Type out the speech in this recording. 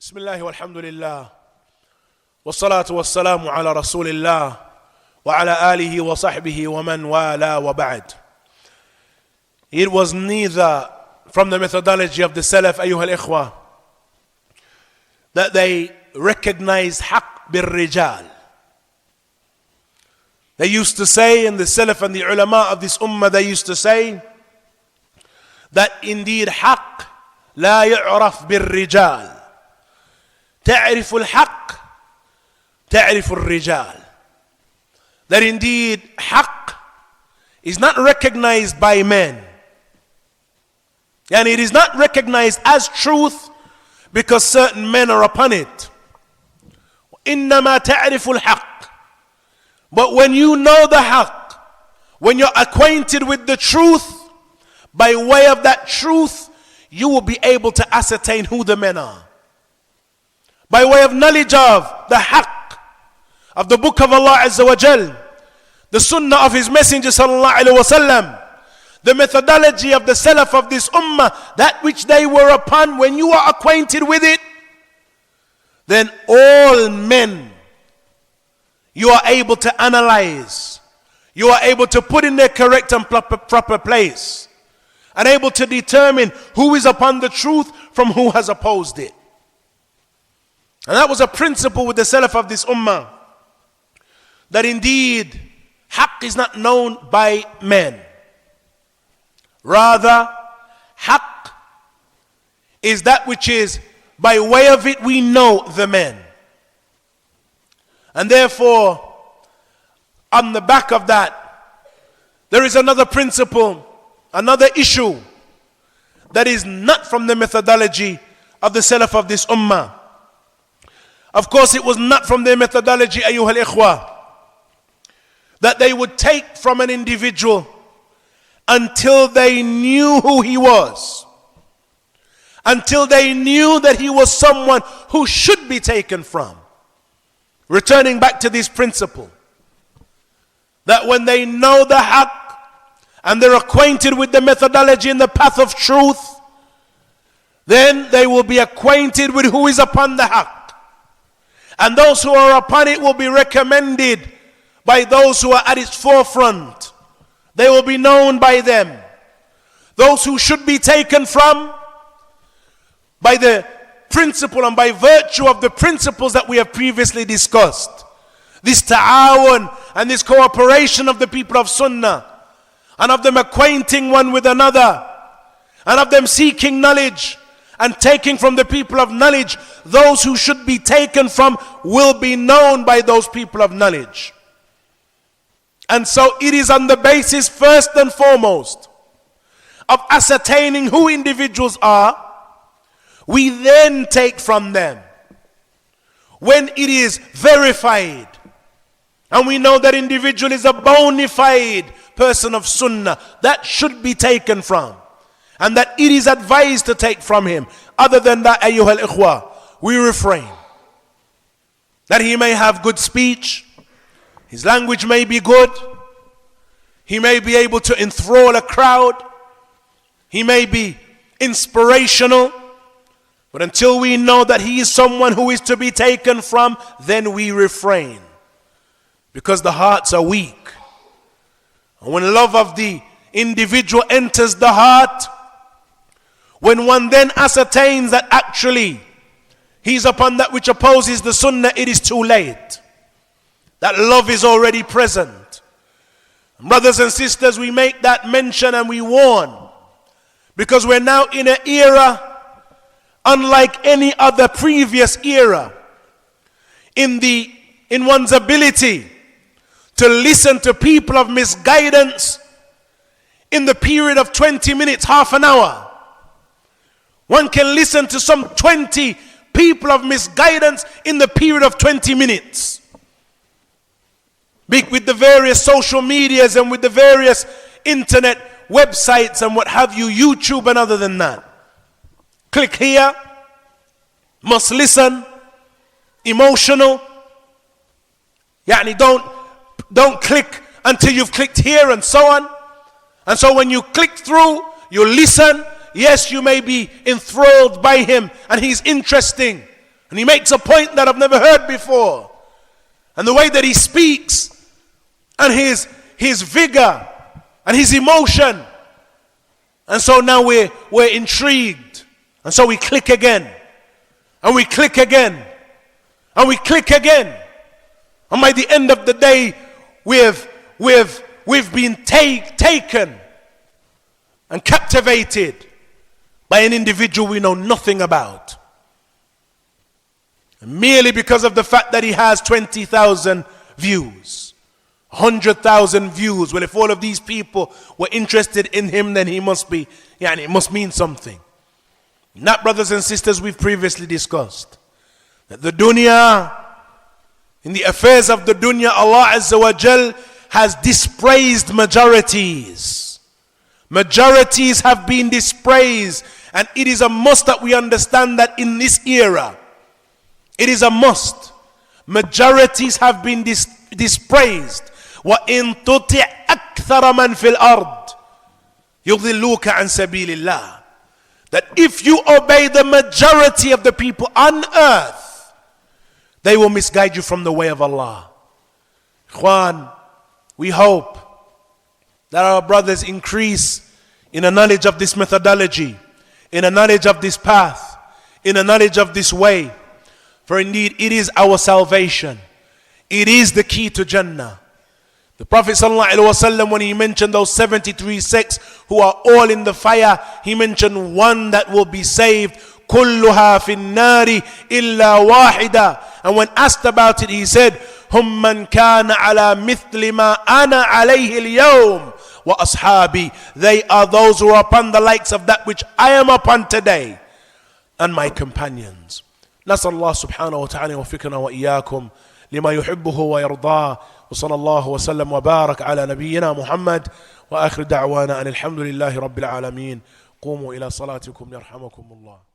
بسم الله والحمد لله والصلاة والسلام على رسول الله وعلى آله وصحبه ومن والاه وبعد. It was neither from the methodology of the Salaf, أيها الإخوة, that they recognized حق بالرجال. They used to say, and the Salaf and the ulama of this ummah, they used to say that indeed حق لا يعرف بالرجال. تعرف الحق تعرف الرجال. That indeed حق is not recognized by men, and it is not recognized as truth because certain men are upon it. إنما تعرف الحق. But when you know the haqq, when you're acquainted with the truth, by way of that truth you will be able to ascertain who the men are. By way of knowledge of the haqq, of the book of Allah Azza wa Jal, the sunnah of His Messenger sallallahu alaihi wasallam, the methodology of the Salaf of this ummah, that which they were upon, when you are acquainted with it, then all men you are able to analyze, you are able to put in their correct and proper place, and able to determine who is upon the truth from who has opposed it. And that was a principle with the Salaf of this ummah, that indeed haqq is not known by men. Rather, haqq is that which is by way of it we know the men. And therefore, on the back of that, there is another principle, another issue that is not from the methodology of the Salaf of this ummah. Of course, it was not from their methodology, أيها الإخوة, that they would take from an individual until they knew who he was, until they knew that he was someone who should be taken from. Returning back to this principle, that when they know the haqq and they're acquainted with the methodology and the path of truth, then they will be acquainted with who is upon the haqq. And those who are upon it will be recommended by those who are at its forefront. They will be known by them. Those who should be taken from, by the principle and by virtue of the principles that we have previously discussed. This ta'awun and this cooperation of the people of Sunnah, and of them acquainting one with another, and of them seeking knowledge and taking from the people of knowledge. Those who should be taken from will be known by those people of knowledge. And so it is on the basis, first and foremost, of ascertaining who individuals are, we then take from them. When it is verified, and we know that individual is a bona fide person of Sunnah, that should be taken from, and that it is advised to take from him. Other than that, أيها الإخوة, we refrain. That he may have good speech, his language may be good, he may be able to enthrall a crowd, he may be inspirational, but until we know that he is someone who is to be taken from, then we refrain. Because the hearts are weak. And when love of the individual enters the heart, when one then ascertains that actually he's upon that which opposes the Sunnah, it is too late. That love is already present. Brothers and sisters, we make that mention and we warn, because we're now in an era unlike any other previous era in one's ability to listen to people of misguidance in the period of 20 minutes, half an hour. One can listen to some 20 people of misguidance in the period of 20 minutes. With the various social medias and with the various internet websites and what have you, YouTube and other than that. Click here, must listen, emotional. Yani don't click until you've clicked here and so on. And so when you click through, you listen. Yes, you may be enthralled by him and he's interesting. And he makes a point that I've never heard before. And the way that he speaks, and his vigor, and his emotion. And so now we're intrigued. And so we click again. And we click again. And we click again. And by the end of the day, we've been taken and captivated by an individual we know nothing about. And merely because of the fact that he has 20,000 views, 100,000 views. Well, if all of these people were interested in him, then he must be, it must mean something. And that, brothers and sisters, we've previously discussed that the dunya, in the affairs of the dunya, Allah Azza wa Jal has dispraised majorities. Majorities have been dispraised, and it is a must that we understand that in this era. It is a must. Majorities have been dispraised. وَإِن تُطِعْ أَكْثَرَ مَنْ فِي الْأَرْضِ يُضِلُّوكَ عَنْ سَبِيلِ اللَّهِ. That if you obey the majority of the people on earth, they will misguide you from the way of Allah. Ikhwan, we hope that our brothers increase in a knowledge of this methodology, in a knowledge of this path, in a knowledge of this way. For indeed, it is our salvation. It is the key to Jannah. The Prophet ﷺ, when he mentioned those 73 sects who are all in the fire, he mentioned one that will be saved. كُلُّهَا فِي النَّارِ إِلَّا وَاحِدًا. And when asked about it, he said, هُمْ مَنْ كَانَ عَلَى مِثْلِ مَا أَنَا عَلَيْهِ الْيَوْمِ وَأَصْحَابِي. They are those who are upon the likes of that which I am upon today, and my companions. نسأل الله سبحانه وتعالى يوفقنا وإياكم لما يحبه ويرضاه. وصلى الله وسلم وبارك على نبينا محمد وآخر دعوانا أن الحمد لله رب العالمين. قوموا إلى صلاتكم يرحمكم الله.